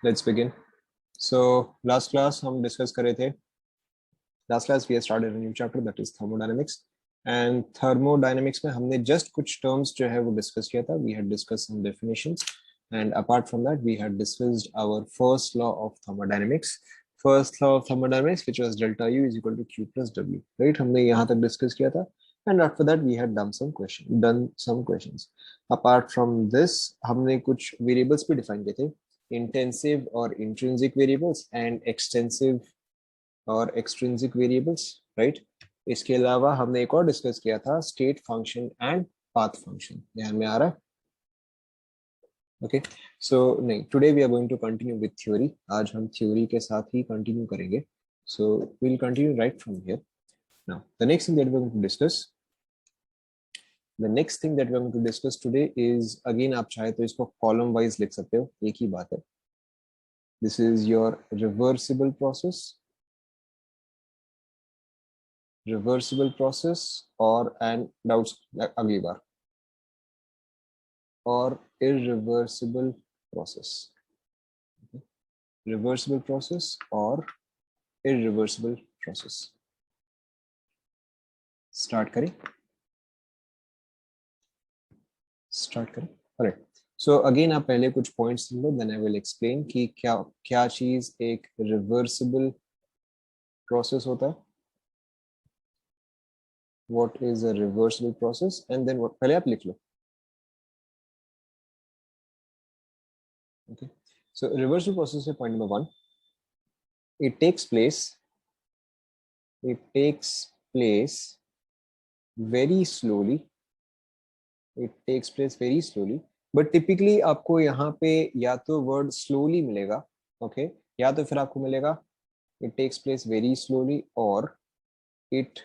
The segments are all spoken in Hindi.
let's begin. So last class हम discuss करे थे. Last class we have started a new chapter that is thermodynamics. And thermodynamics में हमने just कुछ terms जो है वो discuss किया था. We had discussed some definitions, and apart from that we had discussed our first law of thermodynamics. First law of thermodynamics, which was delta U is equal to Q plus W. Right? हमने यहाँ तक discuss किया था. And after that we had done some questions. Apart from this, हमने कुछ variables भी define किए थे. Intensive or intrinsic variables and extensive और extrinsic variables, right? इसके अलावा हमने एक और डिस्कस किया था state function and path function. ध्यान में आ रहा है? Okay, so नहीं, today we are going to continue with theory. आज हम theory के साथ ही continue करेंगे. So we'll continue right from here. Now, the next thing that we're going to discuss today is again आप चाहे तो इसको column wise लिख सकते हो, एक ही बात है. This is your reversible process or and doubts अगली बार or irreversible process. Okay. Reversible process or irreversible process. Start करें. Alright. So again आप पहले कुछ points low, then I will explain कि क्या चीज एक reversible process होता है. What is a reversible process, and then what पहले आप लिख लो. Okay. So reversible process है point number 1. It takes place very slowly. It takes place very slowly. But typically आपको यहाँ पे या तो word slowly मिलेगा, okay? या तो फिर आपको मिलेगा it takes place very slowly or it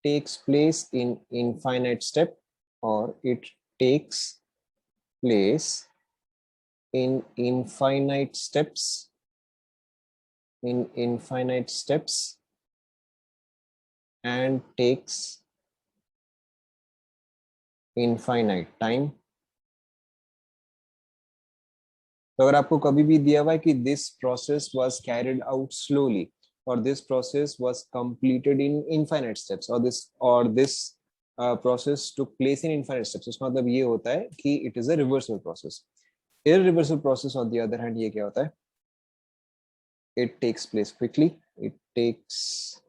takes place in infinite step or it takes place in infinite steps and takes infinite time. तो अगर आपको कभी भी दिया हुआ है कि this process was carried out slowly or this process was completed in infinite steps or this process took place in infinite steps, उसका मतलब ये होता है कि it is a reversible process. Irreversible process on the other hand ये क्या होता है? It takes place quickly. It takes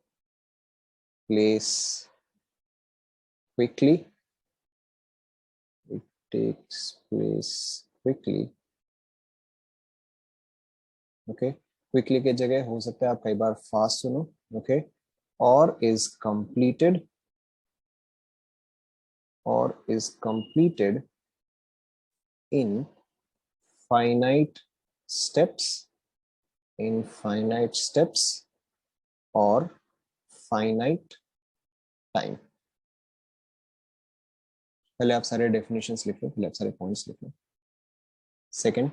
place quickly. Okay. Quickly के जगह हो सकता है आप कई बार fast सुनो. Okay. Or is completed in finite steps or finite time. पहले आप सारे definitions लिख लो, पहले आप सारे points लिख लो. Second,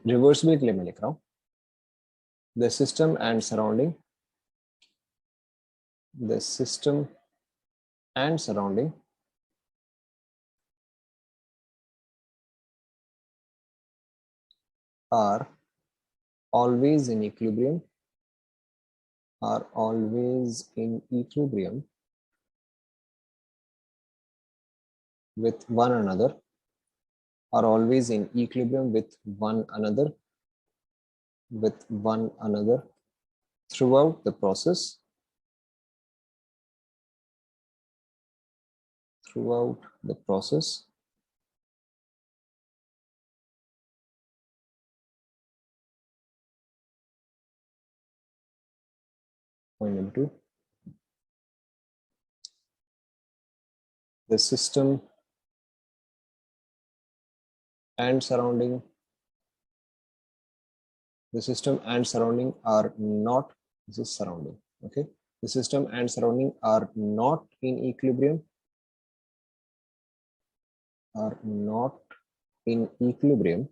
reversible के लिए मैं लिख रहा हूँ the system and surrounding are always in equilibrium with one another, throughout the process point number 2. The system and surrounding are not, this is surrounding, okay? The system and surrounding are not in equilibrium,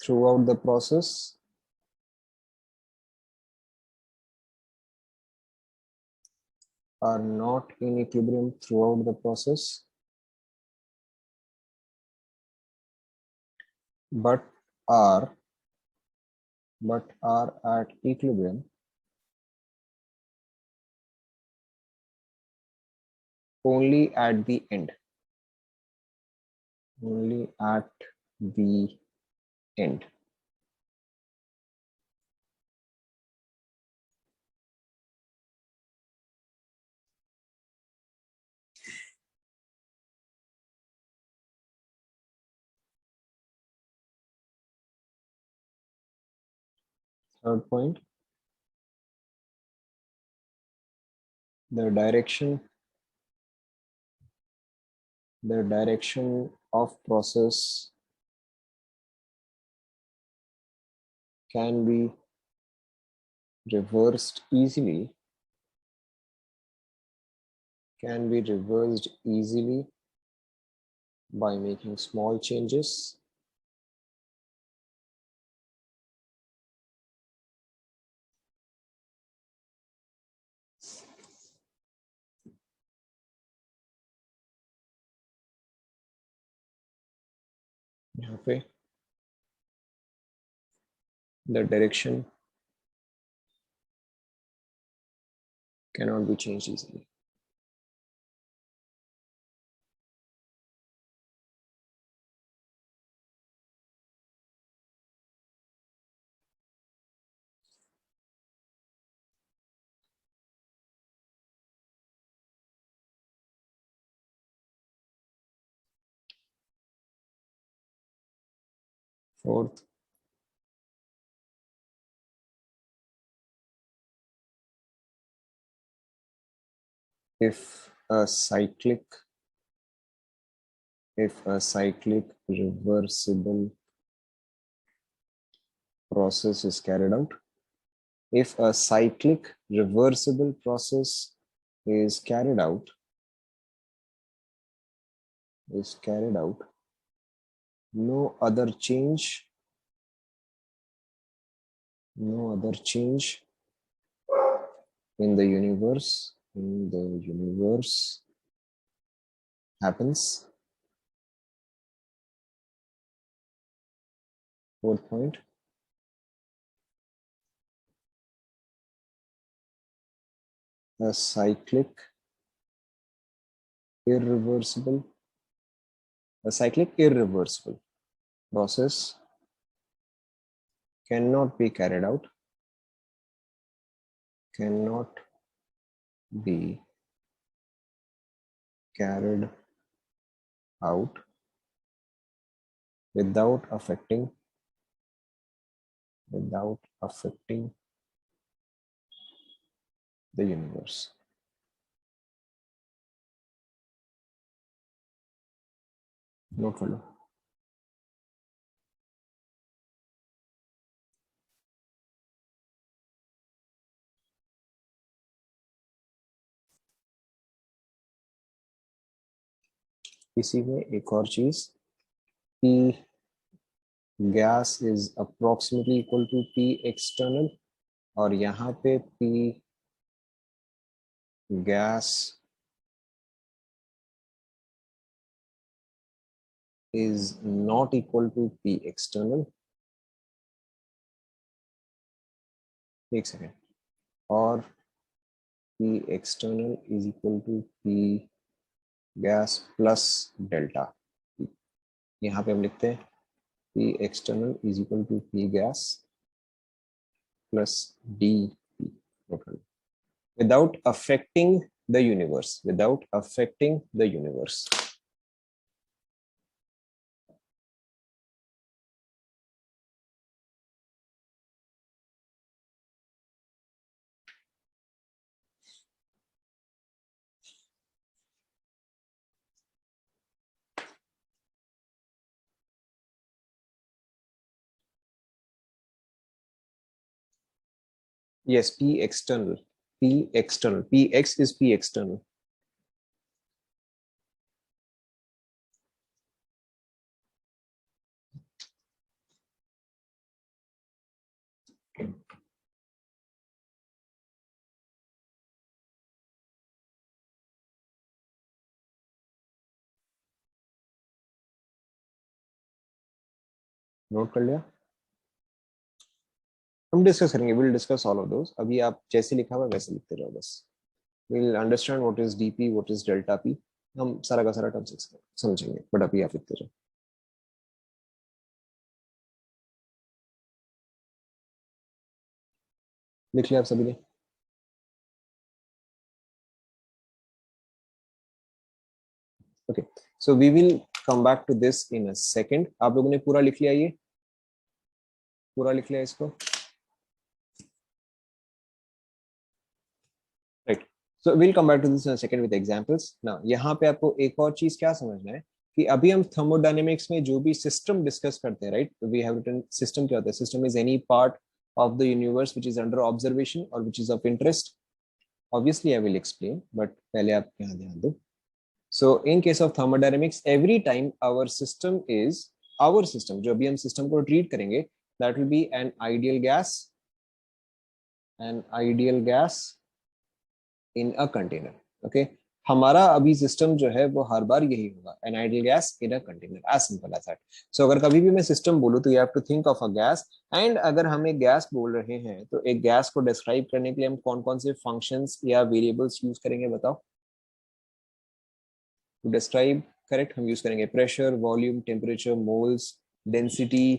throughout the process are not in equilibrium throughout the process, but are at equilibrium only at the end. Only at the end. Third point, the direction of process can be reversed easily by making small changes यहाँ पे the direction cannot be changed easily. Fourth, if a cyclic reversible process is carried out, if a cyclic reversible process is carried out, no other change in the universe happens. Fourth point, a cyclic irreversible process cannot be carried out without affecting the universe. Note follow. इसी में एक और चीज, P gas is approximately equal to P external, और यहाँ पे P gas is not equal to P external. एक सेकेंड, और P external is equal to P gas plus delta. यहाँ पे हम लिखते हैं P external is equal to P gas plus dP without affecting the universe. Yes, P external. Px is P external. Note कर लिया? हम डिस्कस करेंगे, will discuss all of those. अभी आप जैसे लिखा हुआ वैसे लिखते रहो बस। Will understand what is DP, what is delta P, हम सारा का सारा टर्म समझेंगे, बट अभी आप लिखते रहो। लिख लिया आप सभी ने? Okay, so we will come back to this in a second. आप लोगों ने पूरा लिख लिया? ये पूरा लिख लिया इसको? Right, so will come back to this in a second with examples. Now यहाँ पे आपको एक और चीज क्या समझना है कि अभी हम थर्मोडायनेमिक्स में जो भी सिस्टम डिस्कस करते हैं, right, we have written system. क्या होता है? System is any part of the universe which is under observation और which is of interest. Obviously I will explain, but पहले आप यहाँ ध्यान दो। So in case of thermodynamics, every time our system, जो अभी हम सिस्टम को ट्रीट करेंगे, that will be an ideal gas in a container. Okay, हमारा अभी सिस्टम जो है वो हर बार यही होगा, an ideal gas in a container, as simple as that. So अगर कभी भी मैं सिस्टम बोलूँ तो you have to think of a gas, and अगर हम एक गैस बोल रहे हैं तो एक गैस को डिस्क्राइब करने के लिए हम कौन कौन से फंक्शंस या वेरिएबल्स यूज करेंगे बताओ? टू डिस्क्राइब, करेक्ट, हम यूज करेंगे pressure, volume, temperature, moles, density,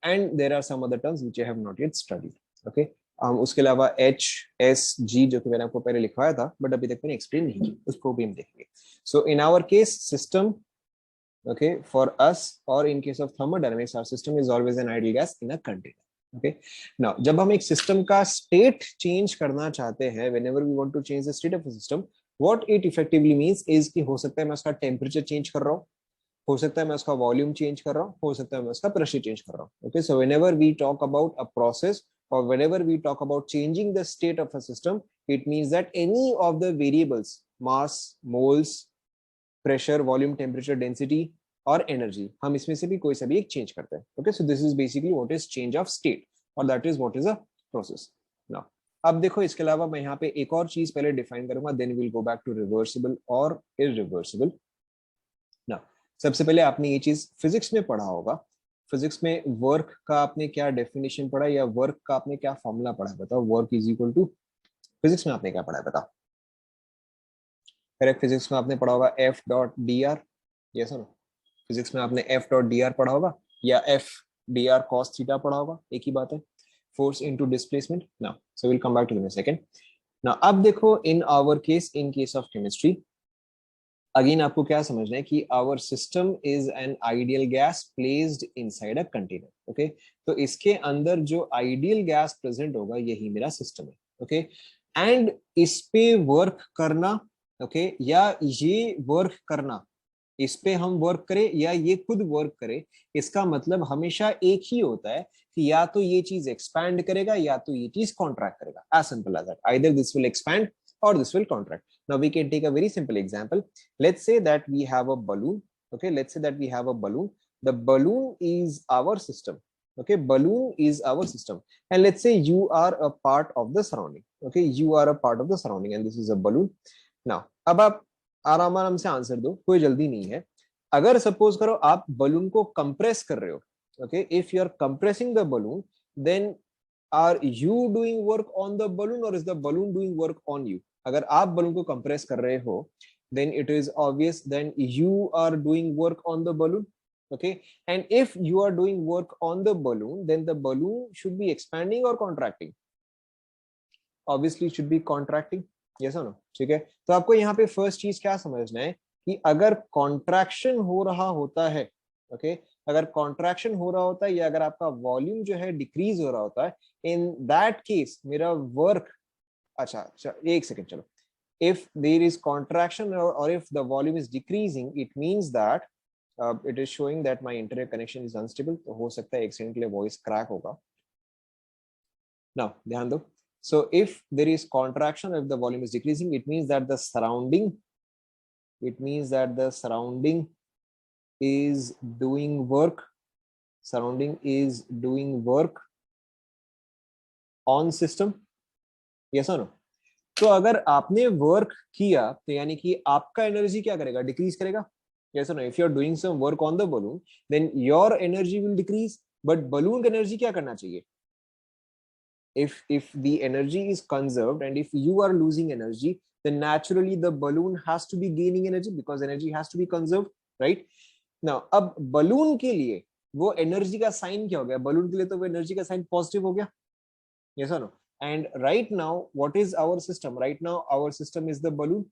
and there are some other terms which I have not yet studied. Okay, उसके अलावा एच, एस, जी जो कि मैंने आपको पहले लिखवाया था बट अभी तक मैंने एक्सप्लेन नहीं किया, उसको भी हम देखेंगे। So in our case system, okay, for us or in case of thermodynamics our system is always an ideal gas in a container. Okay, now जब हम एक सिस्टम का स्टेट चेंज करना चाहते हैं, whenever we want to change the state of a system, what it effectively means is कि हो सकता है मैं उसका टेम्परेचर चेंज कर रहा हूँ, हो सकता है मैं उसका वॉल्यूम चेंज कर रहा हूँ, हो सकता है मैं उसका प्रेशर चेंज कर रहा हूँ। Okay, so whenever we talk about a process or whenever we talk about changing the state of a system, it means that any of the variables, mass, moles, pressure, volume, temperature, density और एनर्जी, हम इसमें से भी कोई सा भी एक चेंज करते हैं। Okay, so this is basically what is change of state और that is what is a process. Now अब देखो, इसके अलावा मैं यहाँ पे एक और चीज पहले डिफाइन करूंगा, then will go back to reversible और इरिवर्सिबल। नाउ सबसे पहले आपने ये चीज फिजिक्स में पढ़ा होगा। फिजिक्स में वर्क का आपने क्या डेफिनेशन पढ़ा या वर्क का आपने क्या फॉर्मूला पढ़ा है बताओ? Work is equal to, physics में आपने क्या पढ़ा है बताओ? करेक्ट, फिजिक्स में आपने पढ़ा होगा F dot D R. Yes sir, physics में आपने एफ डॉट डी आर पढ़ा होगा या F D R cos theta पढ़ा होगा, एक ही बात है, force into displacement. Now so will come back to in a second. Now अब देखो, in our case, in case of chemistry, again आपको क्या समझना है कि our system is an ideal gas placed inside a container. Okay, तो इसके अंदर जो आइडियल गैस प्रेजेंट होगा यही मेरा सिस्टम है। ओके, एंड इस पे वर्क करना, ओके, या ये वर्क करना, इस पे हम वर्क करें या ये खुद वर्क करे, इसका मतलब हमेशा एक ही होता है कि या तो ये चीज एक्सपैंड करेगा या तो ये चीज कॉन्ट्रैक्ट करेगा, as simple as that. Either this will expand or this will contract. Now we can take a very simple example. Let's say that we have a balloon. Okay, let's say that we have a balloon. The balloon is our system. Okay, balloon is our system, and let's say you are a part of the surrounding. Okay, you are a part of the surrounding and this is a balloon. Now अब आप आराम आराम से आंसर दो, कोई जल्दी नहीं है। अगर सपोज करो आप बलून को कंप्रेस कर रहे हो, okay, if you are compressing the balloon, then are you doing work on the balloon और is the balloon doing work on you? अगर आप बलून को कंप्रेस कर रहे हो, then it is obvious then you are doing work on the balloon. Okay, and if you are doing work on the balloon, then the balloon should be expanding or contracting? Obviously it should be contracting. Yes or no? ठीक है, तो आपको यहाँ पे फर्स्ट चीज क्या समझना है कि अगर कॉन्ट्रैक्शन हो रहा होता है, ओके, अगर कॉन्ट्रैक्शन हो रहा होता है या अगर आपका वॉल्यूम जो है डिक्रीज हो रहा होता है, इन दैट केस मेरा वर्क, अच्छा एक सेकंड चलो, if there is contraction or if the volume is decreasing, it means that it is showing that my internet connection is unstable, तो हो सकता है एक सेकंड के लिए वॉइस क्रैक होगा। now ध्यान दो, so if there is contraction, if the volume is decreasing, it means that the surrounding, it means that the surrounding is doing work, surrounding is doing work on system. yes or no? तो अगर आपने वर्क किया तो यानी कि आपका एनर्जी क्या करेगा? डिक्रीज करेगा। Yes or no? If you are doing some work on the balloon, then your energy will decrease, but balloon का energy क्या करना चाहिए? If the energy is conserved and if you are losing energy, then naturally the balloon has to be gaining energy because energy has to be conserved, right? Now अब balloon के लिए वो energy का sign क्या हो गया? balloon के लिए तो वो energy का sign positive हो गया. Yes or no? And right now what is our system? Right now our system is the balloon.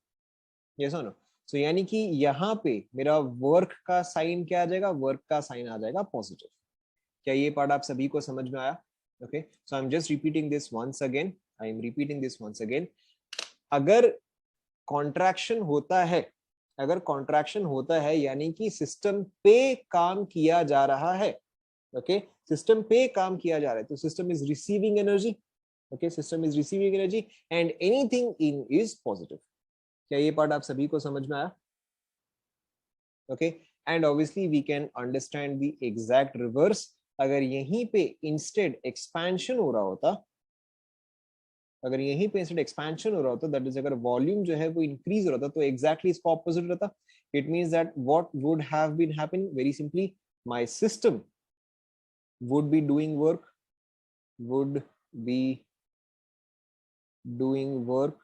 Yes or no? So यानी कि यहाँ पे मेरा वर्क का साइन क्या आ जाएगा? वर्क का साइन आ जाएगा पॉजिटिव. क्या ये पार्ट आप सभी को समझ में आया? Okay, so I am just repeating this once again. I am repeating this once again. अगर कॉन्ट्रैक्शन होता है, अगर कॉन्ट्रैक्शन होता है यानी कि सिस्टम पे काम किया जा रहा है. ओके, सिस्टम पे काम किया जा रहा है तो system is receiving energy. Okay, system is receiving energy and anything in is positive. क्या ये पार्ट आप सभी को समझ में आया? Okay, and obviously we can understand the exact reverse. अगर यहीं पे इंस्टेड एक्सपेंशन हो रहा होता, अगर यहीं पे इंस्टेड एक्सपेंशन हो रहा होता, दैट इज अगर वॉल्यूम जो है वो इंक्रीज हो रहा था तो एग्जैक्टली इसका ऑपोजिट रहता. It means that what would have been happening? Very simply, my system would be doing work, would be doing work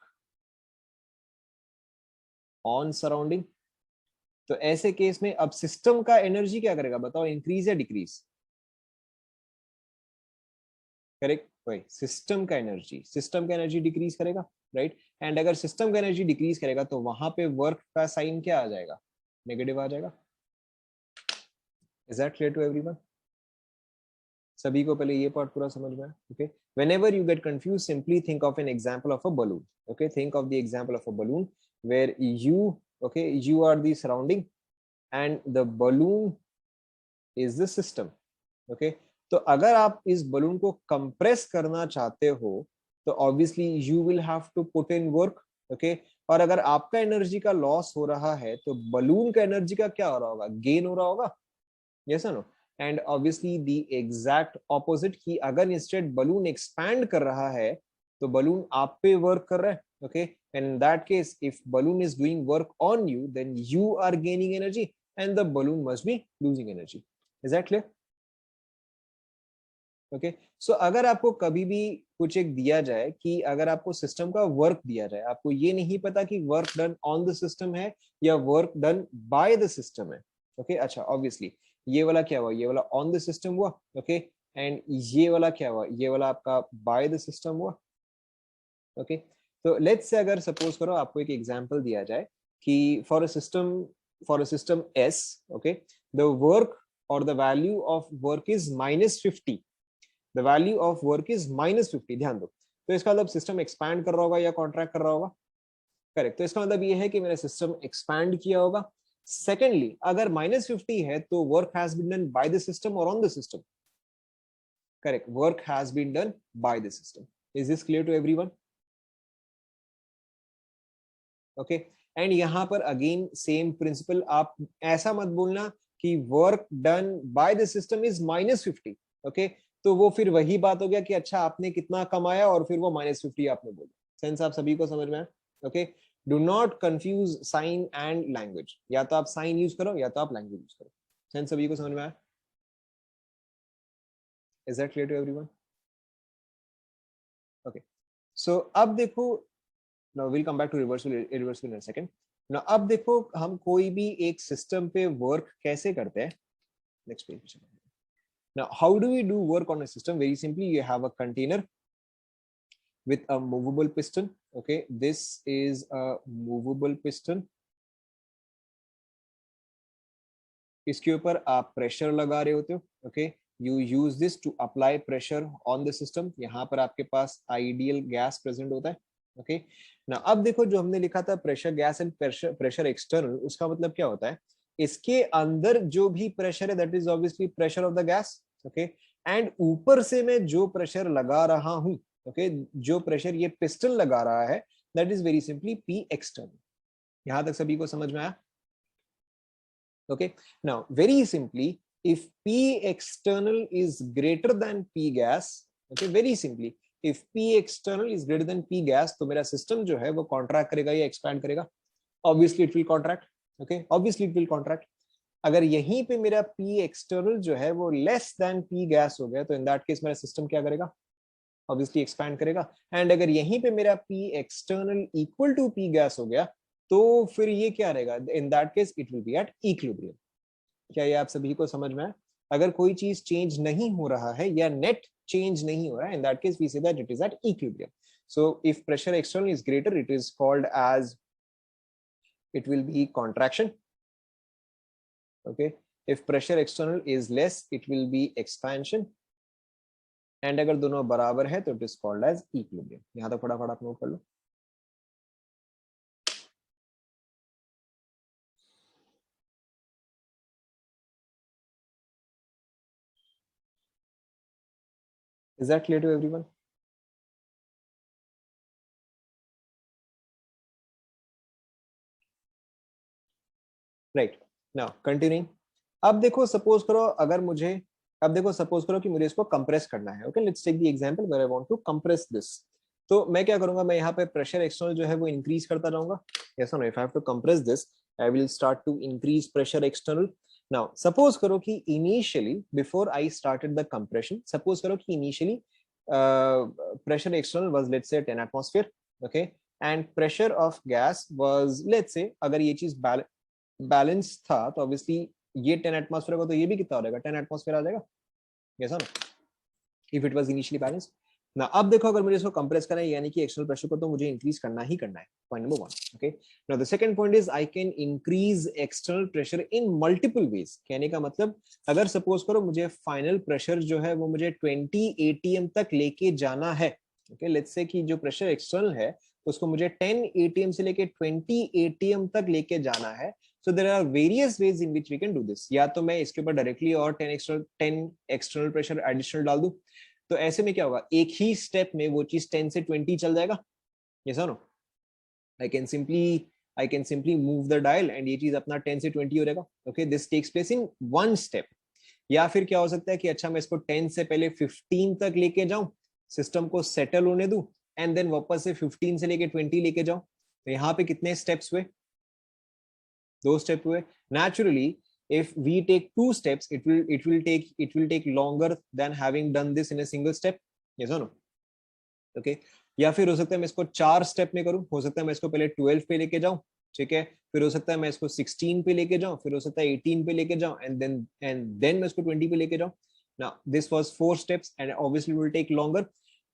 on surrounding. तो ऐसे केस में अब सिस्टम का एनर्जी क्या करेगा बताओ? इंक्रीज या डिक्रीज? करेक्ट, वही सिस्टम का एनर्जी डिक्रीज करेगा, राइट? एंड अगर सिस्टम का एनर्जी डिक्रीज करेगा तो वहां पे वर्क का साइन क्या आ जाएगा? नेगेटिव आ जाएगा. Is that clear to everyone? सभी को पहले ये पार्ट पूरा समझ में आया? Okay, whenever you get confused, simply think of an example of a balloon. Okay, think of the example of a balloon where you are the surrounding and the balloon is the system. Okay, तो अगर आप इस बलून को कंप्रेस करना चाहते हो तो obviously you will have to put in work. Okay, और अगर आपका एनर्जी का लॉस हो रहा है तो बलून का एनर्जी का क्या हो रहा होगा? गेन हो रहा होगा. यस और no? And obviously the exact opposite, कि अगर इंस्टेड बलून एक्सपैंड कर रहा है तो बलून आप पे वर्क कर रहा है. Okay, and in that case if balloon is doing work on you then you are gaining energy and the balloon must be losing energy. Is that clear? Okay, so अगर आपको कभी भी कुछ एक दिया जाए कि अगर आपको सिस्टम का वर्क दिया जाए, आपको ये नहीं पता कि work done on the system है या work done by the system है. ओके, अच्छा, ऑब्वियसली ये वाला क्या हुआ? ये वाला ऑन द सिस्टम हुआ. ओके, एंड ये वाला क्या हुआ? ये वाला आपका बाय द सिस्टम हुआ. ओके, तो लेट्स से अगर सपोज करो आपको एक एग्जांपल दिया जाए कि for a system S, okay, the work और the value of work is -50. The value of work is -50. ध्यान दो, तो इसका मतलब सिस्टम एक्सपैंड कर रहा होगा या कॉन्ट्रैक्ट कर रहा होगा? करेक्ट, तो इसका मतलब ये है कि मेरा सिस्टम एक्सपैंड किया होगा. सेकेंडली, अगर -50 है तो work has been done by the system और on the system? Correct, work has been done by the system. Is this clear to everyone? Okay, and यहां पर अगेन सेम प्रिंसिपल. आप ऐसा मत बोलना कि work done by the system is -50. Okay, तो वो फिर वही बात हो गया कि अच्छा आपने कितना कमाया और फिर वो -50 आपने बोला. सेंस आप सभी को समझ में आया? Okay, do not confuse sign and language. या तो आप साइन यूज करो या तो आप लैंग्वेज यूज करो. सेंस सभी को समझ में आया? Is that clear to everyone? Okay, so अब देखो, now will come back to reversal in a second. Now अब देखो हम कोई भी एक सिस्टम पे वर्क कैसे करते हैं. नेक्स्ट पेज पे चलो. Now, how do we do work on a system? Very simply, you have a container with a movable piston. Okay, this is a movable piston. इसके ऊपर आप प्रेशर लगा रहे होते हो. Okay, you use this to apply pressure on the system. यहाँ पर आपके पास आइडियल गैस प्रेजेंट होता है. ओके, ना अब देखो जो हमने लिखा था pressure gas and pressure external, उसका मतलब क्या होता है? इसके अंदर जो भी प्रेशर है that is obviously pressure of the gas. Okay, and ऊपर से मैं जो प्रेशर लगा रहा हूं, ओके, जो प्रेशर ये पिस्टन लगा रहा है that is very simply P external. यहां तक सभी को समझ में आया? Okay, now very simply, if P external is greater than P gas, okay, very simply, if P external is greater than P gas, तो मेरा सिस्टम जो है वो कॉन्ट्रैक्ट करेगा या एक्सपैंड करेगा? Obviously it will contract. Okay, obviously it will contract. अगर यहीं पे मेरा P एक्सटर्नल जो है वो लेस देन P गैस हो गया तो इन दैट केस मेरा सिस्टम क्या करेगा, ऑब्वियसली एक्सपैंड करेगा। एंड अगर यहीं पे मेरा P external equal to P gas हो गया तो फिर ये क्या रहेगा, in that case it will be at equilibrium. क्या ये आप सभी को समझ में आया? अगर कोई चीज चेंज नहीं हो रहा है या नेट चेंज नहीं हो रहा है, in that case we say that it is at equilibrium. So if pressure external is greater, it is called as, it will be contraction. Okay, if pressure external is less, it will be expansion. And अगर दोनों बराबर है तो it is called as equilibrium. यहाँ तक फटाफट आप नोट कर लो। Is that clear to everyone? Right. Now continuing. अब देखो सपोज करो अगर मुझे, अब देखो सपोज करो कि मुझे इसको कंप्रेस करना है। Okay, let's take the example where I want to compress this. तो मैं क्या करूंगा, मैं यहाँ पे प्रेशर एक्सटर्नल जो है वो इंक्रीज करता रहूंगा। यस और no, if I have to compress this I will start to increase pressure external. Now suppose करो कि initially before I started the compression, suppose करो कि initially pressure external was let's say 10 atmosphere, okay, and pressure of gas was let's say, अगर ये चीज बैलेंस था तो ऑब्वियसली ये 10 एटमॉस्फेयर का तो ये भी कितना हो जाएगा, 10 एटमॉस्फेयर आ जाएगा, यस और no, if it was initially balanced. ना अब देखो अगर मुझे इसको कंप्रेस करना है यानी कि एक्सटर्नल प्रेशर को तो मुझे इंक्रीज करना ही करना है, point number 1। Okay, now the second point is I can increase external pressure in multiple ways. कहने का मतलब अगर सपोज करो मुझे फाइनल प्रेशर जो है वो मुझे 20 atm तक लेके जाना है। ओके, लेट्स से कि जो प्रेशर एक्सटर्नल है उसको मुझे 10 atm से लेके 20 atm तक लेके जाना है। So there are various ways in which we can do this. या तो मैं इसके ऊपर डायरेक्टली और 10 एक्सटर्नल प्रेशर एडिशनल डाल दूं, तो ऐसे में क्या होगा, एक ही स्टेप में वो चीज 10 से 20 चल जाएगा। यस और no, I can simply move the dial and ये चीज अपना 10 से 20 हो जाएगा। Okay, this takes place in one step. या फिर क्या हो सकता है कि अच्छा मैं इसको 10 से पहले 15 तक लेके जाऊं, सिस्टम को सेटल होने दूं एंड देन वापस से 15 से लेके 20 लेके जाऊं। तो यहाँ पे कितने स्टेप्स हुए, 2 स्टेप हुए। Naturally, if we take 2 steps, it will take longer than having done this in a single step. Yes or no? Okay. या फिर हो सकता है मैं इसको 4 स्टेप में करूं, हो सकता है मैं इसको पहले 12 पे लेके जाऊं, ठीक है, फिर हो सकता है मैं इसको 16 पे लेके जाऊं, फिर हो सकता है 18 पे लेके जाऊं एंड देन मैं इसको 20 पे लेके जाऊं। Now this was 4 steps and obviously will take longer.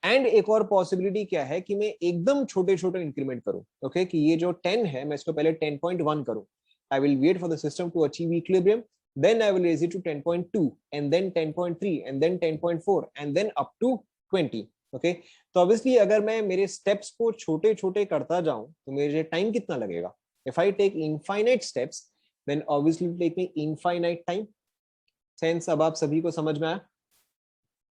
And एक और पॉसिबिलिटी क्या है कि मैं एकदम छोटे छोटे इंक्रीमेंट करूं। ओके, कि ये जो 10 है मैं इसको पहले 10.1 करूं, I will wait for the system to achieve equilibrium, then I will raise it to 10.2 and then 10.3 and then 10.4 and then up to 20। Okay, तो ऑब्वियसली अगर मैं मेरे स्टेप्स को छोटे छोटे करता जाऊं तो मेरे टाइम कितना लगेगा। If I take infinite steps then obviously take me infinite time. Sense अब आप सभी को समझ में आया?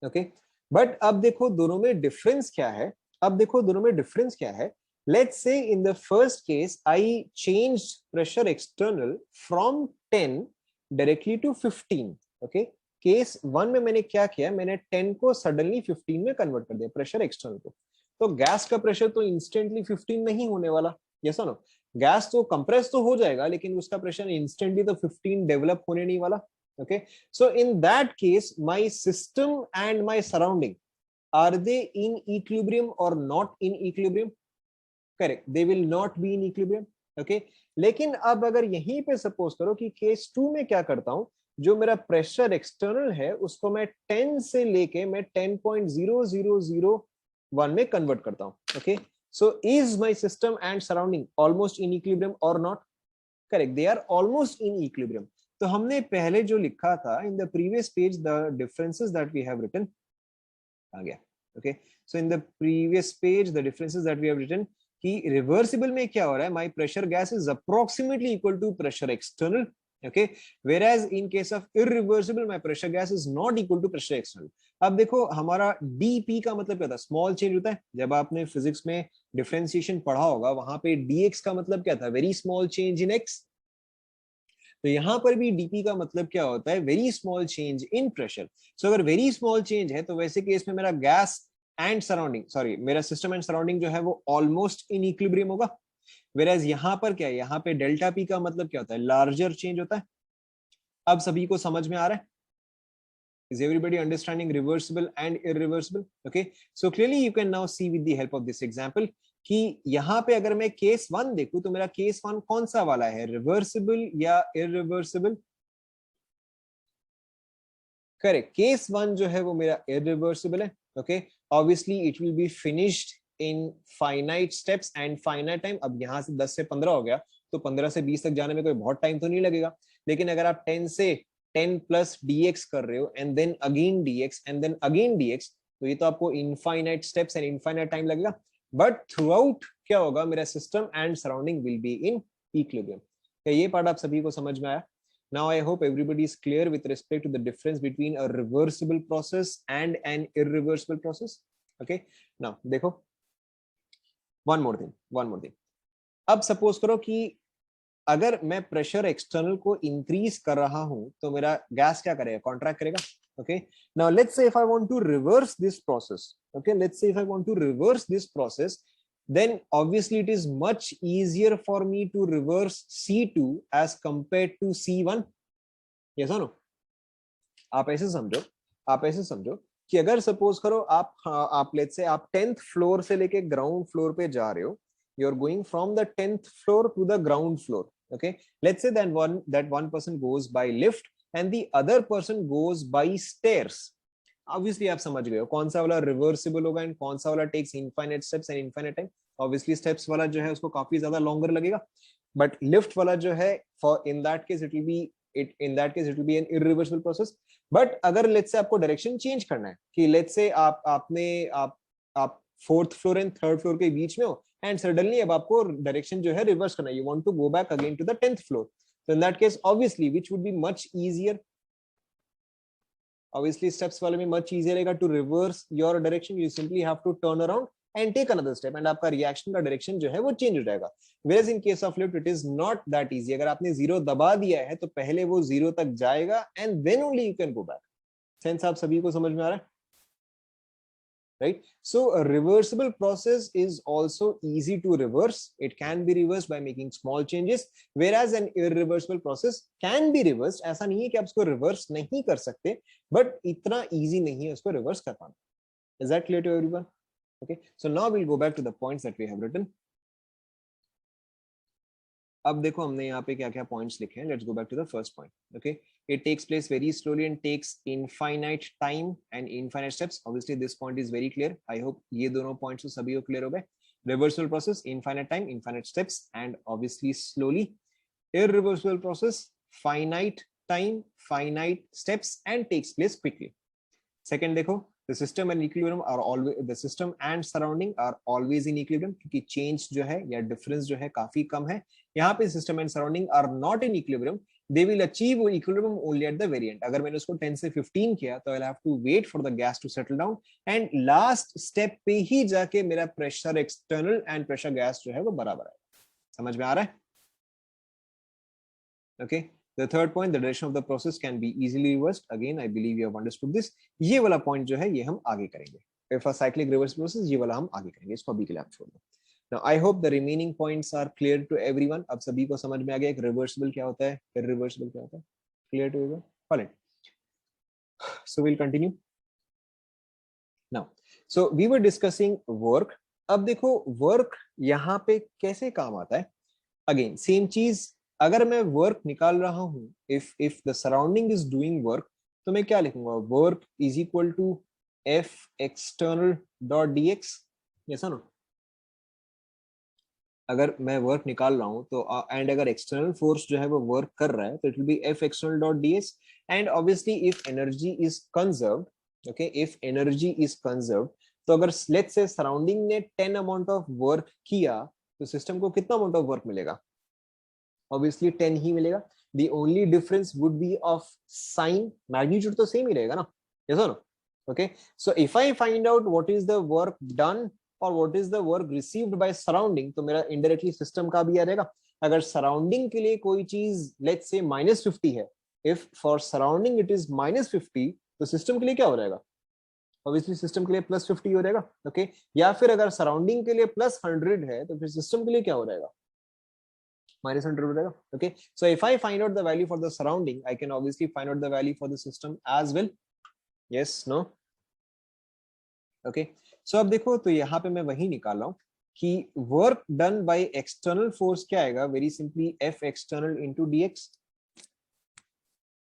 ओके, बट अब देखो दोनों में डिफरेंस क्या है, अब देखो दोनों में डिफरेंस क्या है। Let's say in the first case I changed pressure external from 10 directly to 15। okay, case 1 में मैंने क्या किया, मैंने 10 को सडनली 15 में कन्वर्ट कर दिया प्रेशर एक्सटर्नल को। तो गैस का प्रेशर तो इंस्टेंटली 15 नहीं होने वाला, यस और नो, गैस तो कंप्रेस तो हो जाएगा लेकिन उसका प्रेशर इंस्टेंटली तो 15 डेवलप होने नहीं वाला। okay, so in that case my system and my surrounding, are they in equilibrium or not in equilibrium? Correct, they will not be in equilibrium. Okay, लेकिन अब अगर यहीं पे सपोज करो कि केस 2 में क्या करता हूं, जो मेरा प्रेशर एक्सटर्नल है उसको मैं 10 से लेके मैं 10.0001 में कन्वर्ट करता हूं। Okay, so is my system and surrounding almost in equilibrium और not? Correct, they are almost in equilibrium. तो हमने पहले जो लिखा था in the previous page, the differences that we have written आ गया। Okay, so in the previous page the differences that we have written कि रिवर्सिबल में क्या हो रहा है, my pressure gas is approximately equal to pressure external. Okay, whereas in case of irreversible my pressure gas is not equal to pressure external। अब देखो हमारा dp का मतलब क्या था, स्मॉल चेंज होता है। जब आपने फिजिक्स में डिफरेंशिएशन पढ़ा होगा वहां पे dx का मतलब क्या था, वेरी स्मॉल चेंज इन x। तो यहाँ पर भी dp का मतलब क्या होता है, very small change in pressure. So अगर वेरी स्मॉल चेंज है तो वैसे केस में मेरा गैस एंड सराउंडिंग, सॉरी मेरा सिस्टम एंड सराउंडिंग जो है वो ऑलमोस्ट इन इक्विलिब्रियम होगा। वेराज यहाँ पर क्या है, यहाँ पे डेल्टा पी का मतलब क्या होता है, लार्जर चेंज होता है। अब सभी को समझ में आ रहा है? Is everybody understanding reversible and irreversible? Okay, so clearly you can now see with the help of this example कि यहाँ पे अगर मैं केस वन देखूं तो मेरा केस वन कौन सा वाला है, रिवर्सिबल या इररिवर्सिबल? करेक्ट, केस वन जो है वो मेरा इररिवर्सिबल है। Okay, obviously it will be finished in finite steps and finite time. अब यहाँ से 10 से 15 हो गया तो 15 से 20 तक जाने में कोई बहुत टाइम तो नहीं लगेगा, लेकिन अगर आप 10 से 10 प्लस dx कर रहे हो and then again dx and then again dx, तो ये तो आपको infinite steps and infinite time लगेगा। बट थ्रू आउट क्या होगा, मेरा system and surrounding will be in equilibrium. क्या ये पार्ट आप सभी को समझ में आया? Now I hope everybody is clear with respect to the difference between a reversible process and an irreversible process. Okay, now देखो, one more thing. अब सपोज करो कि अगर मैं प्रेशर एक्सटर्नल को इंक्रीज कर रहा हूं तो मेरा गैस क्या करेगा, कॉन्ट्रैक्ट करेगा। Okay, now let's say if I want to reverse this process, okay, let's say if I want to reverse this process, then obviously it is much easier for me to reverse C2 as compared to C1. Yes or no? आप ऐसे समझो कि अगर सपोज करो आप लेट्स से आप 10th फ्लोर से लेके ग्राउंड फ्लोर पे जा रहे हो, you are going from the 10th floor to the ground floor. Okay, let's say that one person goes by lift and the other person goes by stairs. Obviously आप समझ गए हो कौन सा वाला रिवर्सिबल होगा एंड कौन सा वाला takes infinite steps and infinite time. Obviously steps वाला जो है उसको काफी ज्यादा लॉन्गर लगेगा, बट लिफ्ट वाला जो है for in that case it will be an irreversible process. But अगर लेट्स से आपको डायरेक्शन चेंज करना है कि लेट्स से आप fourth floor and third floor के बीच में हो एंड सडनली अब आपको डायरेक्शन जो है रिवर्स करना है, you want to go back again to the 10th floor, so in that case obviously which would be much easier, obviously steps वाले में much easier रहेगा to reverse your direction, you simply have to turn around and take another step and आपका रिएक्शन का डायरेक्शन जो है वो चेंज हो जाएगा। whereas in case of lift it is not that easy, अगर आपने जीरो दबा दिया है तो पहले वो जीरो तक जाएगा and then only you can go back। Sense आप सभी को समझ में आ रहा है? Right, so a reversible process is also easy to reverse, it can be reversed by making small changes, whereas an irreversible process can be reversed, ऐसा नहीं है कि आप उसको रिवर्स नहीं कर सकते, but इतना easy नहीं है उसको रिवर्स कर पाना। Is that clear to everyone? Okay, so now we'll go back to the points that we have written. अब देखो हमने यहाँ पे क्या क्या पॉइंट्स लिखे हैं, let's go back to the first point. Okay, it takes place very slowly and takes infinite time and infinite steps. Obviously this point is very clear, I hope ये दोनों पॉइंट्स तो सभी को क्लियर हो गए। Reversible process, infinite time, infinite steps and obviously slowly. Irreversible process, finite time, finite steps and takes place quickly. Second देखो, the system and equilibrium are always, the system and surrounding are always in equilibrium, क्योंकि चेंज जो है या डिफरेंस जो है काफी कम है। यहाँ पे system and surrounding are not in equilibrium, they will achieve equilibrium only at the very end. अगर मैंने उसको 10 से 15 किया तो I will have to wait for the gas to settle down and last step पे ही जाके मेरा pressure external and pressure gas जो है वो बराबर है। समझ में आ रहा है? Okay, the third point, the direction of the process can be easily reversed. Again, I believe you have understood this. ये वाला पॉइंट जो है ये हम आगे करेंगे। If a cyclic reverse process, ये वाला हम आगे करेंगे, इसको अभी के लिए आप छोड़ दो। Now I hope the remaining points are clear to everyone. अब सभी को समझ में आ गया एक reversible क्या होता है, irreversible क्या होता है, clear to everyone? All right. So we'll continue. Now, so we were discussing work. अब देखो work यहाँ पे कैसे काम आता है। Again, same चीज, अगर मैं वर्क निकाल रहा हूं, if the surrounding is doing work, तो मैं क्या लिखूंगा, work is equal to F external dot D X. ऐसा ना, अगर मैं वर्क निकाल रहा हूं तो एंड अगर एक्सटर्नल फोर्स जो है वो वर्क कर रहा है तो it will B F external dot D x. And obviously if energy is conserved, okay, if energy is conserved, तो अगर लेट्स से सराउंडिंग ने 10 अमाउंट ऑफ वर्क किया तो सिस्टम को कितना अमाउंट ऑफ वर्क मिलेगा? Obviously 10 ही मिलेगा। The only difference would be of sign, magnitude तो सेम ही रहेगा ना, yes or no? Okay, so if I find out what is the work done or what is the work received by surrounding, तो मेरा indirectly system का भी आ जाएगा। अगर surrounding के लिए कोई चीज let's say -50 है, if for surrounding it is -50, तो system के लिए क्या हो जाएगा? Obviously system के लिए +50 हो जाएगा। okay, या फिर अगर surrounding के लिए +100 है तो फिर system के लिए क्या हो जाएगा? -100 हो जाएगा. Okay, so if I find out the value for the surrounding, I can obviously find out the value for the system as well. Yes, no? Okay, so अब देखो, तो यहाँ पे मैं वही निकाल रहा हूँ कि work done by external force क्या आएगा, very simply F external into D x.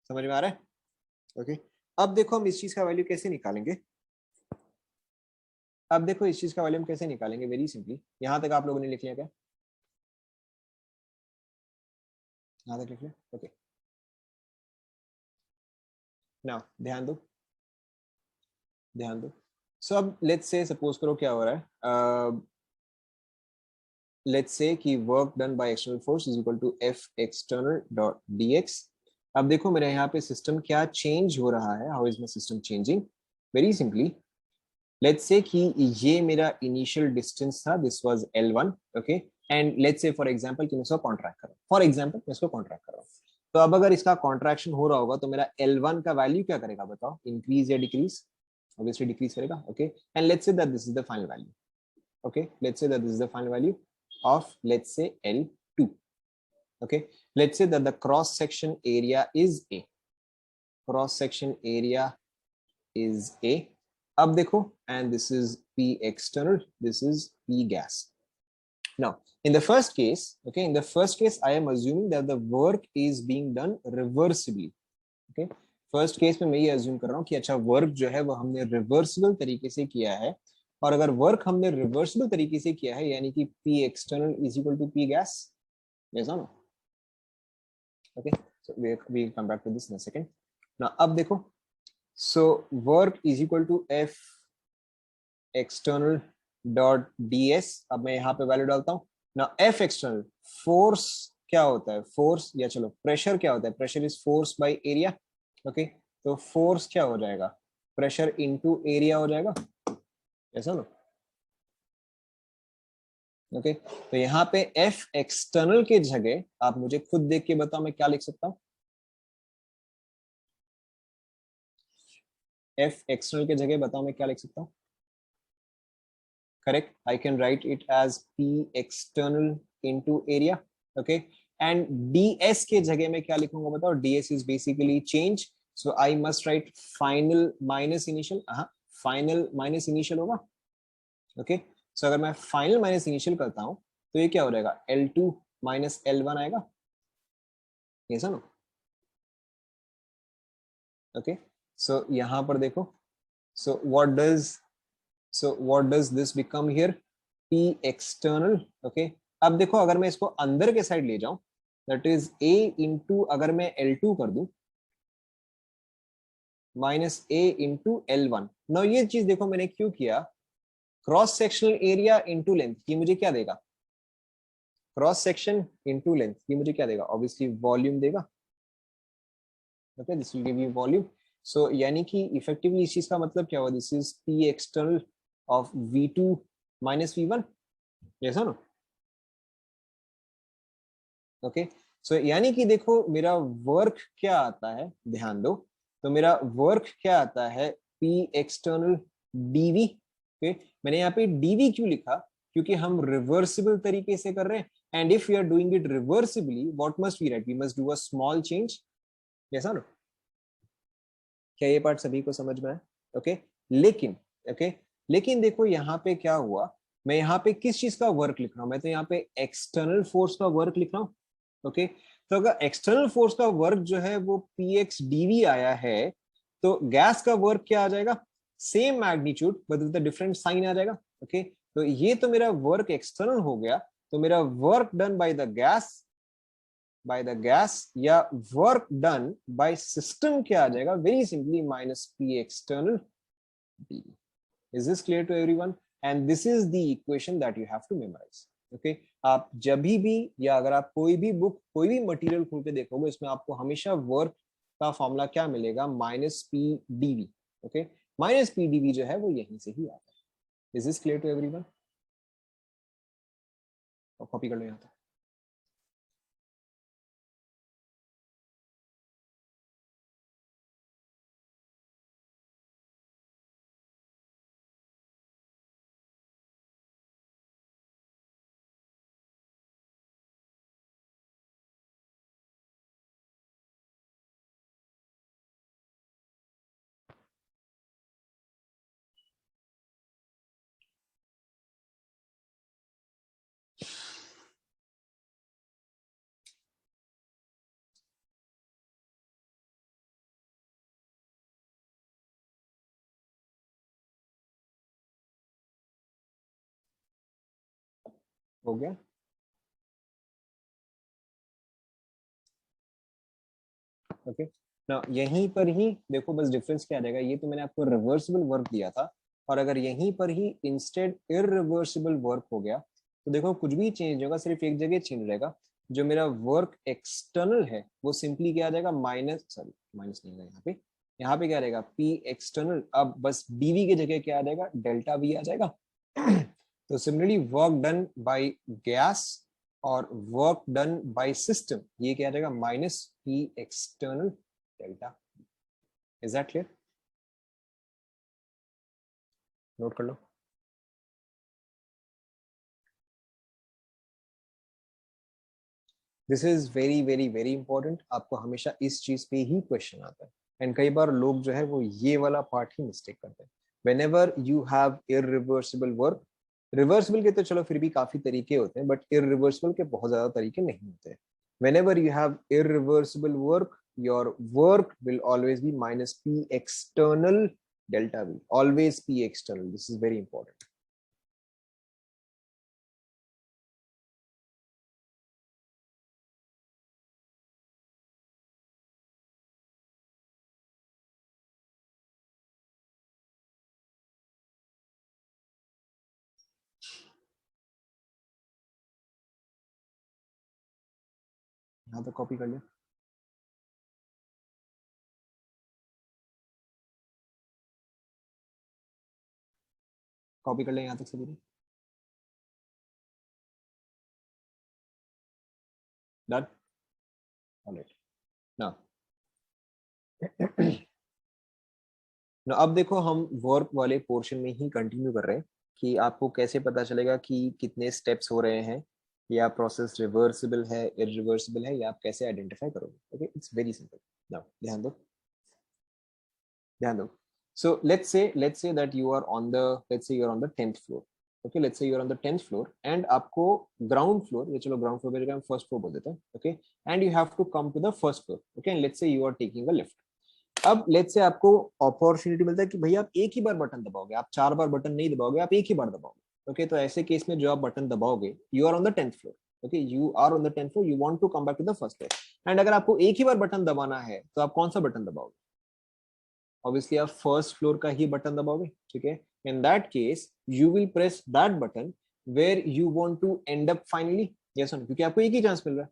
समझ में आ रहा है? ओके, अब देखो हम इस चीज का वैल्यू कैसे निकालेंगे. अब देखो इस चीज का वैल्यू हम कैसे निकालेंगे, वेरी सिंपली. यहां तक आप लोगों ने लिख लिया क्या? यहां तक लिख लिया. ओके, नाउ ध्यान दो, ध्यान दो. सो अब लेट्स से, सपोज करो क्या हो रहा है, लेट्स से कि work done by external force is equal to F external dot dx. अब देखो मेरे यहाँ पे सिस्टम क्या चेंज हो रहा है, how is my system changing. Very simply, let's say कि ये मेरा इनिशियल डिस्टेंस था, this was L1. Okay, and let's say for example कि मैं इसको कॉन्ट्रैक्ट कर रहा हूँ, फॉर एग्जांपल मैं इसको कॉन्ट्रैक्ट कर रहा हूँ. तो अब अगर इसका कॉन्ट्रैक्शन हो रहा होगा तो मेरा L1 का वैल्यू क्या करेगा बताओ, इंक्रीज या डिक्रीज? ऑब्वियसली डिक्रीज करेगा. Okay, and let's say that this is the final value. Okay, let's say that this is the final value of, let's say, L2. Okay, let's say that the cross section area is A. Cross section area is A. अब देखो, and this is P external, this is P gas. Now, in the first case, okay, in the first case, I am assuming that the work is being done reversibly. Okay, first case में मैं ये अज्यूम कर रहा हूँ कि अच्छा वर्क जो है वो हमने रिवर्सिबल तरीके से किया है. और अगर वर्क हमने रिवर्सिबल तरीके से किया है, यानी कि P external is equal to P gas. yes or no? Okay, so we come back to this in a second. Now अब देखो, so work is equal to F external dot ds. अब मैं यहाँ पे वैल्यू डालता हूँ. Now F external, फोर्स क्या होता है, फोर्स या चलो प्रेशर क्या होता है, pressure is force by area. Okay, तो फोर्स क्या हो जाएगा, प्रेशर इनटू एरिया हो जाएगा. ऐसा ना? ओके, तो यहाँ पे एफ एक्सटर्नल के जगह आप मुझे खुद देख के बताओ मैं क्या लिख सकता हूँ. एफ एक्सटर्नल के जगह बताओ मैं क्या लिख सकता हूँ. Correct, I can write it as P external into area. Okay, and ds के जगह में क्या लिखूंगा बताओ, ds is basically change. So I must write final minus initial. हाँ, फाइनल माइनस इनिशियल होगा. ओके, सो अगर मैं फाइनल माइनस इनिशियल करता हूं तो ये क्या हो जाएगा, L2 माइनस L1 आएगा. ये सुनो. ओके, सो यहां पर देखो, so what does this become here, P external. Okay, अब देखो अगर मैं इसको अंदर के साइड ले जाऊं, दैट इज A इंटू, अगर मैं L2 कर दूं माइनस A इंटू L1. ना ये चीज देखो मैंने क्यों किया, cross sectional area into length, ये मुझे क्या देगा, क्रॉस सेक्शन इनटू लेंथ, ये मुझे क्या देगा, ऑब्वियसली वॉल्यूम देगा. Okay, this will give you volume. So यानी कि इफेक्टिवली इस चीज का मतलब क्या हुआ, this is P external of V2 minus V1. ऐसा ना? ओके, सो यानी कि देखो मेरा वर्क क्या आता है, ध्यान दो. तो मेरा वर्क क्या आता है, P एक्सटर्नल dV. ओके, मैंने यहाँ पे dV क्यों लिखा, क्योंकि हम रिवर्सिबल तरीके से कर रहे हैं. And if you are doing it reversibly, what must we write, we must do a small change. ऐसा ना? क्या ये पार्ट सभी को समझ में आया? ओके, लेकिन ओके, लेकिन देखो यहाँ पे क्या हुआ, मैं यहाँ पे किस चीज का वर्क लिख रहा हूँ, मैं तो यहाँ पे एक्सटर्नल फोर्स का वर्क लिख रहा हूँ. ओके, तो अगर एक्सटर्नल फोर्स का वर्क जो है वो px dv आया है, तो गैस का वर्क क्या आ जाएगा, same magnitude but with different sign आ जाएगा. ओके, तो ये तो मेरा वर्क एक्सटर्नल हो गया. तो मेरा work done by the gas, या वर्क डन बाय सिस्टम क्या आ जाएगा, very simply minus P external dv. Is this clear to everyone? And this is the equation that you have to memorize. Okay, आप जब भी, या अगर आप कोई भी बुक, कोई भी मटेरियल खोल के देखोगे, इसमें आपको हमेशा वर्क का फॉर्मूला क्या मिलेगा, minus P dv. Okay, minus P dv जो है वो यहीं से ही आता है. Is this clear to everyone? Copy कर लो यहाँ तक. हो गया? ओके ना, यहीं पर ही देखो बस डिफरेंस क्या आ जाएगा, ये तो मैंने आपको रिवर्सिबल वर्क दिया था, और अगर यहीं पर ही इंस्टेड इरिवर्सिबल वर्क हो गया तो देखो कुछ भी चेंज होगा, सिर्फ एक जगह चेंज रहेगा, जो मेरा वर्क एक्सटर्नल है वो सिंपली क्या आ जाएगा, माइनस, सॉरी माइनस नहीं है यहाँ पे क्या रहेगा, पी एक्सटर्नल, अब बस डीवी की जगह क्या आ जाएगा, डेल्टा वी आ जाएगा। तो similarly work done by gas और वर्क डन बाय सिस्टम, ये क्या आ जाएगा, minus P external delta. Is that clear? Note कर लो। This is very very very important, आपको हमेशा इस चीज पे ही क्वेश्चन आता है, एंड कई बार लोग जो है वो ये वाला पार्ट ही मिस्टेक करते हैं। whenever you have irreversible work, reversible के तो चलो फिर भी काफी तरीके होते हैं, बट इरिवर्सिबल के बहुत ज्यादा तरीके नहीं होते। whenever you have irreversible work, your work will always be minus p external delta v, always p external, this is very important। यहाँ तक कॉपी कर लिया, कॉपी कर लिया यहाँ तक सभी ने, डन, ऑलराइट। नाउ अब देखो हम वर्क वाले पोर्शन में ही कंटिन्यू कर रहे हैं, कि आपको कैसे पता चलेगा कि कितने स्टेप्स हो रहे हैं, या प्रोसेस रिवर्सिबल है इरिवर्सिबल है, या आप कैसे आइडेंटिफाई करोगे। Okay, it's very simple. Now ध्यान दो, ध्यान दो। So let's say that you are on the, let's say you are on the 10th floor। okay, let's say you are on the 10th floor and आपको ground floor, ये चलो ground floor पे जगह हम first floor बोल देते हैं, okay, and you have to come to the first floor, okay, and let's say you are taking a lift। अब लेट्स से आपको अपॉर्चुनिटी मिलता है कि भाई आप एक ही बार बटन दबाओगे, आप 4 बार बटन नहीं दबाओगे, आप एक ही बार दबाओगे। ओके, तो ऐसे केस में जो आप बटन दबाओगे, you are on the 10th floor. Okay, you are on the 10th floor, you want to come back to the first floor, and अगर आपको एक ही बार बटन दबाना है तो आप कौन सा बटन दबाओगे? ऑब्वियसली आप फर्स्ट फ्लोर का ही बटन दबाओगे। ठीक है, in that case you will press that button where you want to end up finally. Yes और नो, क्योंकि आपको एक ही चांस मिल रहा है।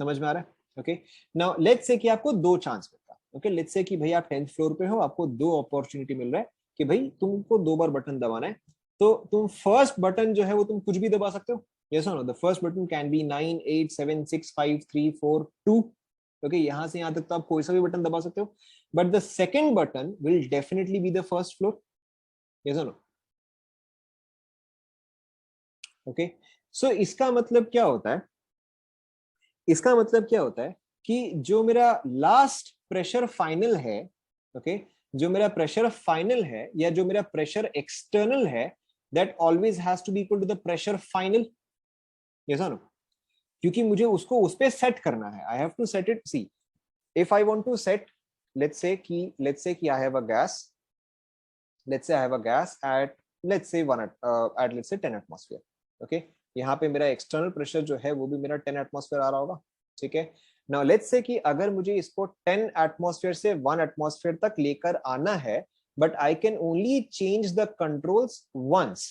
समझ में आ रहा है? ओके, नाउ लेट्स से कि आपको दो चांस मिलता है। ओके, लेट्स से कि भाई आप 10th फ्लोर पे हो, आपको दो अपॉर्चुनिटी मिल रहा है कि भाई तुमको दो बार बटन दबाना है, तो तुम फर्स्ट बटन जो है वो तुम कुछ भी दबा सकते हो। यस और no, the first button can be 9 8 7 6 5 3 4 2। Okay, यहां से यहां तक तो आप कोई सा भी बटन दबा सकते हो, but the second button will definitely be the first floor. Yes और नो? ओके, सो इसका मतलब क्या होता है, इसका मतलब क्या होता है कि जो मेरा लास्ट प्रेशर फाइनल है, ओके, जो मेरा प्रेशर फाइनल है या जो मेरा प्रेशर एक्सटर्नल है, that always has to be equal to the pressure final. Yes और नो? क्योंकि मुझे उसको उस पे सेट करना है, I have to set it. See, if I want to set, let's say कि I have a gas, let's say I have a gas at, let's say 1 at let's say 10 atmosphere। okay, यहाँ पे मेरा एक्सटर्नल प्रेशर जो है वो भी मेरा 10 एटमॉस्फेयर आ रहा होगा। ठीक है, नाउ लेट्स से कि अगर मुझे इसको 10 एटमॉस्फेयर से 1 एटमॉस्फेयर तक लेकर आना है, but I can only change the controls once,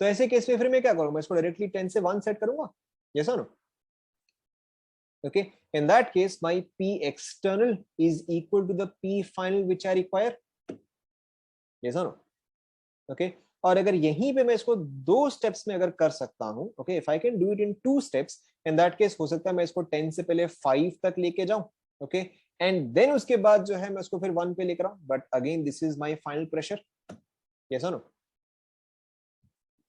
तो ऐसे केस में फिर मैं क्या करूंगा, इसको डायरेक्टली 10 से 1 सेट करूंगा। यस और no? okay, in that case my p external is equal to the p final which I require। yes or no? Okay, और अगर यहीं पे मैं इसको दो स्टेप्स में अगर कर सकता हूं, okay, if I can do it in 2 steps, in that case हो सकता है मैं इसको 10 से पहले 5 तक लेके जाऊं। ओके, एंड देन उसके बाद जो है मैं उसको फिर 1 पे लेकर आऊं, but again this is my final pressure. Yes और नो?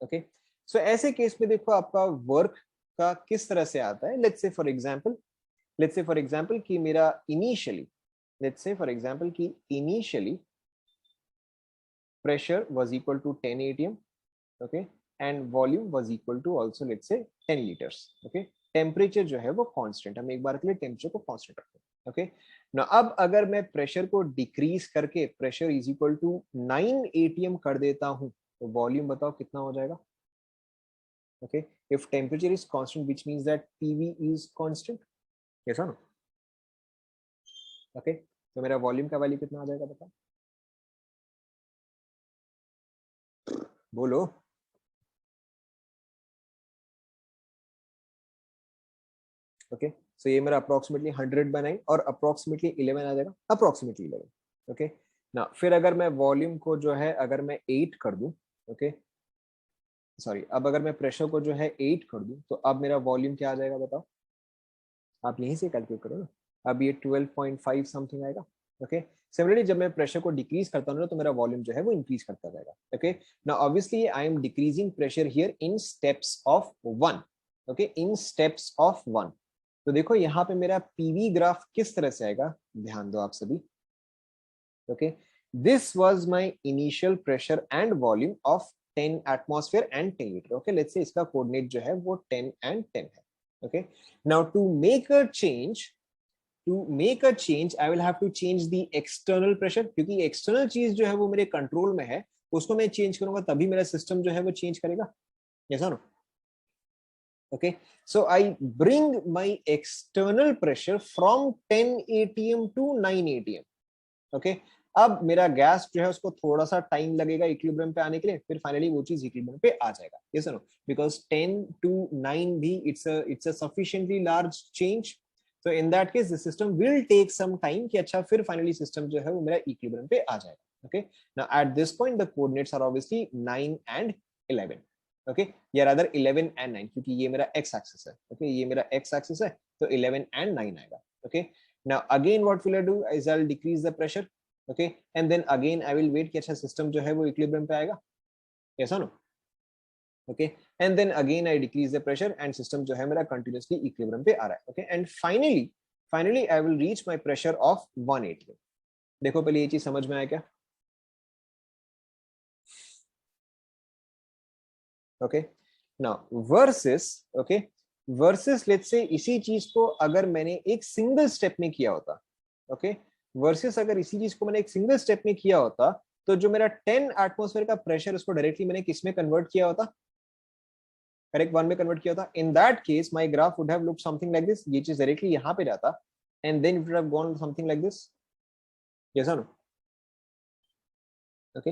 ओके, सो ऐसे केस में देखो आपका वर्क का किस तरह से आता है। लेट्स से फॉर एग्जांपल कि मेरा initially, let's say for example कि initially pressure was equal to 10 atm, okay, and volume was equal to also let's say 10 liters। okay, temperature जो है वो कांस्टेंट, हम एक बार के लिए टेम्परेचर को कांस्टेंट रखते हैं। ओके, ना अब अगर मैं प्रेशर को डिक्रीज करके pressure is equal to 9 atm कर देता हूं, तो वॉल्यूम बताओ कितना हो जाएगा? Okay, if temperature is constant, which means that PV is constant. Yes or no? Okay, तो मेरा वॉल्यूम का वैल्यू कितना आ जाएगा बताओ, बोलो. ओके, सो ये मेरा अप्रोक्सीमेटली 100/9 और अप्रोक्सीमेटली 11 आ जाएगा, अप्रोक्सीमेटली 11. ओके, ना फिर अगर मैं वॉल्यूम को जो है अगर मैं 8 कर दूं, ओके सॉरी, अब अगर मैं प्रेशर को जो है 8 कर दूं, तो अब मेरा वॉल्यूम क्या आ जाएगा बताओ, आप यहीं से कैलकुलेट करो ना. अब ये 12.5 समथिंग आएगा. ओके, सिमिलरली जब मैं प्रेशर को डिक्रीज करता हूँ ना, तो मेरा वॉल्यूम जो है वो इंक्रीज करता जाएगा. Okay, now obviously I am decreasing pressure here in steps of 1. Okay, in steps of 1. तो देखो यहाँ पे मेरा पीवी ग्राफ किस तरह से आएगा, ध्यान दो आप सभी. Okay, this was my initial pressure and volume of 10 atmosphere and 10 litre. Okay, let's से इसका कोऑर्डिनेट जो है वो 10 एंड 10 है. Okay, now to make a change I will have to change the external pressure, क्योंकि एक्सटर्नल चीज जो है वो मेरे कंट्रोल में है, उसको मैं चेंज करूंगा तभी मेरा सिस्टम जो है वो चेंज करेगा. yes or no? Okay, so I bring my external pressure from 10 atm to 9 atm. okay, अब मेरा गैस जो है उसको थोड़ा सा टाइम लगेगा इक्विलिब्रियम पे आने के लिए, फिर फाइनली वो चीज इक्विलिब्रियम पे आ जाएगा. yes or no? Because 10 to 9 भी it's a sufficiently large change. So in that case the system will take some time कि अच्छा फिर finally system जो है वो मेरा equilibrium पे आ जाएगा. Okay, now at this point the coordinates are obviously 9 and 11. Okay, या rather 11 and 9, क्योंकि ये मेरा x axis है. Okay, ये मेरा x axis है, तो 11 and 9 आएगा. Okay, now again what will I do is I'll decrease the pressure. Okay, and then again I will wait कि अच्छा system जो है वो equilibrium पे आएगा. yes or no? Okay, and then again I decrease the pressure and system जो है मेरा continuously equilibrium पे आ रहा है. Okay, and finally I will reach my pressure of 1 atm. देखो पहले ये चीज समझ में आया क्या? Okay, now versus let's say इसी चीज को अगर मैंने एक सिंगल स्टेप में किया होता. Okay, versus अगर इसी चीज को मैंने एक सिंगल स्टेप में किया होता, तो जो मेरा 10 एटमॉस्फेयर का प्रेशर उसको डायरेक्टली मैंने किस में कन्वर्ट किया होता, करेक्ट 1 में कन्वर्ट किया था. In that case my graph would have look something like this. ये चीज डायरेक्टली यहां पे जाता and then it would have gone something like this. Yes और नो? ओके,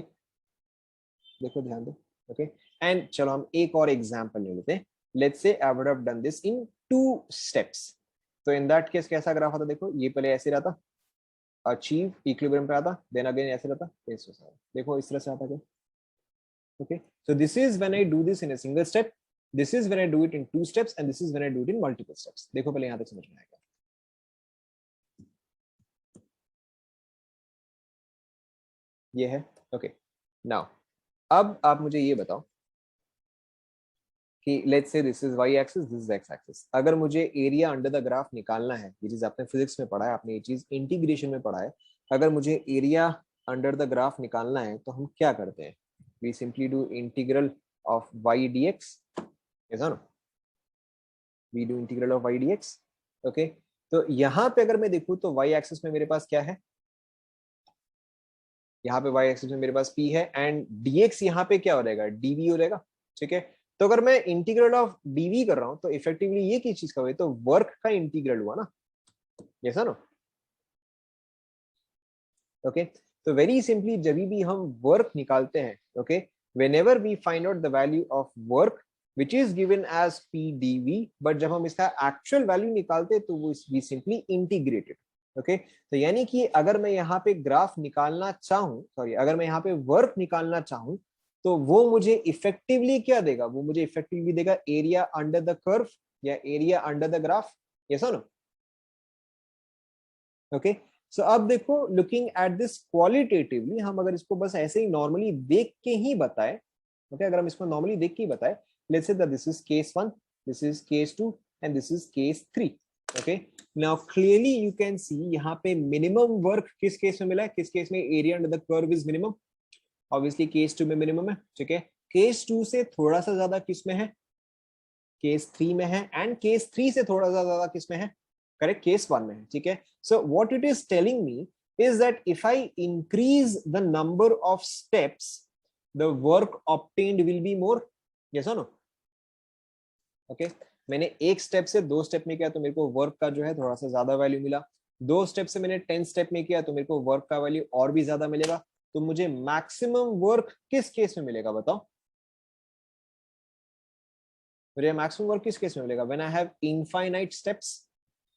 देखो ध्यान दो. ओके, एंड चलो हम एक और एग्जांपल ले लेते हैं. Let's say I would have done this in 2 steps. तो इन दैट केस कैसा ग्राफ आता, देखो ये पहले ऐसे रहता, अचीव इक्विलिब्रियम पे आता, देन अगेन ऐसे रहता, देखो इस तरह से आता क्या. Okay, so this is when I do this in a single step, this is when I do it in 2 steps, and this is when I do it in multiple steps. देखो पहले यहाँ तक समझ में आएगा. ये है. Okay, now अब आप मुझे ये बताओ कि let's say this is y axis, this is x axis. अगर मुझे एरिया अंडर द ग्राफ निकालना है, ये चीज आपने फिजिक्स में पढ़ा है, आपने ये चीज इंटीग्रेशन में पढ़ा है. अगर मुझे एरिया अंडर द ग्राफ निकालना है तो हम क्या करते हैं, we simply do integral of y dx. yes or no? We do integral of y dx. okay, तो यहाँ पे अगर मैं देखूं तो y एक्सिस में मेरे पास क्या है, यहाँ पे y एक्सिस में मेरे पास p है एंड dx यहाँ पे क्या हो जाएगा, dv हो जाएगा. ठीक है, तो अगर मैं इंटीग्रल ऑफ dv कर रहा हूँ तो इफेक्टिवली ये किस चीज का हुआ, तो वर्क का इंटीग्रल हुआ ना. yes or no? ओके, तो वेरी सिंपली जब भी हम वर्क निकालते हैं, okay, whenever we find out the value of work which is given as pdv, but जब हम इसका एक्चुअल वैल्यू निकालते हैं तो वो we simply integrated. ओके, तो यानी कि अगर मैं यहाँ पे ग्राफ निकालना चाहूँ, सॉरी अगर मैं यहाँ पे वर्क निकालना चाहूँ, तो वो मुझे इफेक्टिवली क्या देगा, वो मुझे इफेक्टिवली देगा एरिया अंडर द कर्व या area under the graph. Yes और नो? ओके, सो अब देखो लुकिंग एट दिस क्वालिटेटिवली, हम अगर इसको बस ऐसे ही नॉर्मली देख के ही बताए, ओके, अगर हम इसको नॉर्मली देख के ही बताए, let's say that this is case 1, this is case 2 and this is case 3. Okay, now clearly you can see यहाँ पे मिनिमम वर्क किस केस में मिला है, किस केस में area under the curve is minimum, obviously case 2 में मिनिमम है. ठीक है, केस 2 से थोड़ा सा ज्यादा किस में है, केस 3 में है, एंड केस 3 से थोड़ा सा ज्यादा किस में है, करेक्ट केस 1 में है. ठीक है, so what it is telling me is that if I increase the number of steps, the work obtained will be more. Yes or no? Okay मैंने एक स्टेप से 2 स्टेप में किया तो मेरे को वर्क का जो है थोड़ा सा ज्यादा वैल्यू मिला, 2 स्टेप से मैंने 10 स्टेप में किया तो मेरे को वर्क का वैल्यू और भी ज्यादा मिलेगा। तो मुझे मैक्सिमम वर्क किस केस में मिलेगा बताओ, मुझे मैक्सिमम वर्क किस केस में मिलेगा? When I have infinite steps,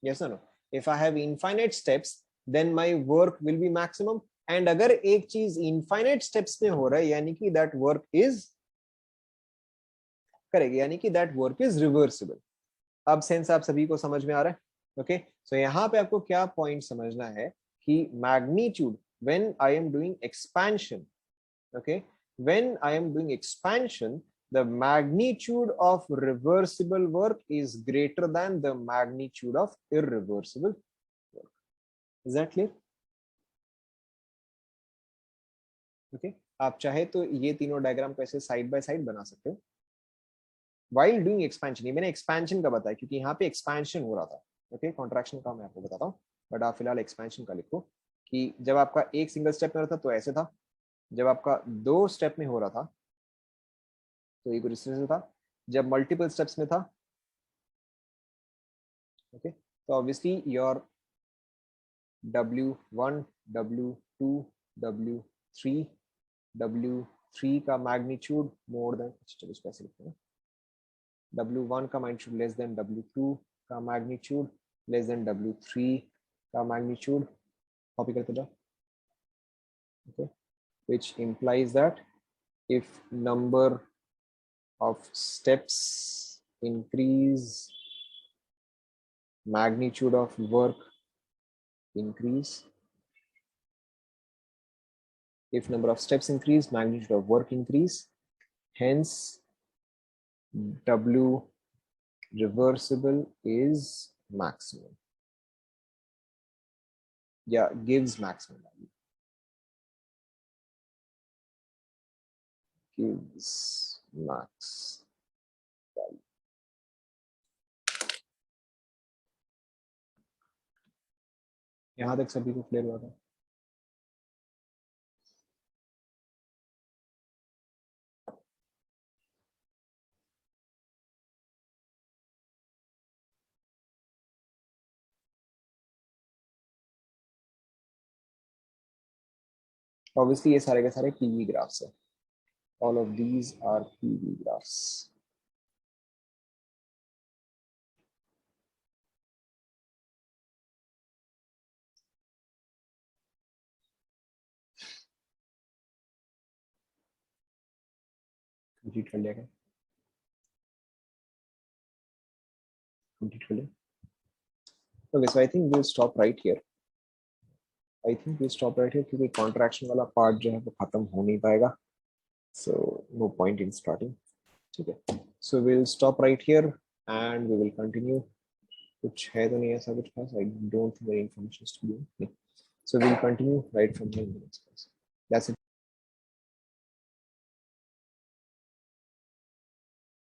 yes और no? If I have infinite steps then my work will be maximum. And अगर एक चीज इनफाइनाइट स्टेप्स में हो रहा है यानी कि दैट वर्क इज करेक्ट, यानी कि दैट वर्क इज रिवर्सिबल। अब सेंस आप सभी को समझ में आ रहा है? ओके सो यहाँ पे आपको क्या पॉइंट समझना है कि magnitude when I am doing expansion, okay, when I am doing expansion the magnitude of reversible work is greater than the magnitude of irreversible work. Is that clear? Okay, आप चाहे तो ये तीनों डायग्राम को ऐसे साइड बाय साइड बना सकते हो while doing expansion। ये मैंने एक्सपेंशन का बताया क्योंकि यहाँ पे एक्सपेंशन हो रहा था। ओके कॉन्ट्रैक्शन का मैं आपको बताता हूँ, बट आप फिलहाल एक्सपेंशन का लिखो कि जब आपका एक सिंगल स्टेप में रहा था तो ऐसे था, जब आपका 2 स्टेप में हो रहा था तो ये कुछ इस तरह से था, जब मल्टीपल स्टेप्स में था ओके तो obviously your W1 W2 W3 W3 का मैग्नीट्यूड मोर देन, चलो इसको ऐसे लिखते हैं, W1 का मैग्नीट्यूड लेस देन W2 का मैग्नीट्यूड लेस देन W3 का मैग्नीट्यूड, कॉपी करते जाओ okay, which implies that if number of steps increase magnitude of work increase, if number of steps increase magnitude of work increase, hence W reversible is maximum, yeah, gives maximum value, gives max value। यहां तक सभी को क्लियर हुआ था? ऑब्वियसली ये सारे के सारे पीवी ग्राफ्स है, all of these are PV graphs। Complete कर लिया क्या? कंप्लीट कर लिया? Okay, so I think we'll stop right here। I think we'll stop right here क्योंकि कॉन्ट्रैक्शन वाला पार्ट जो है वो खत्म हो नहीं पाएगा, so no point in starting। ठीक है, so we'll stop right here and we will continue। कुछ है तो नहीं ऐसा कुछ खास? I don't think the information is to be। So we'll continue right from here in the next class। That's it।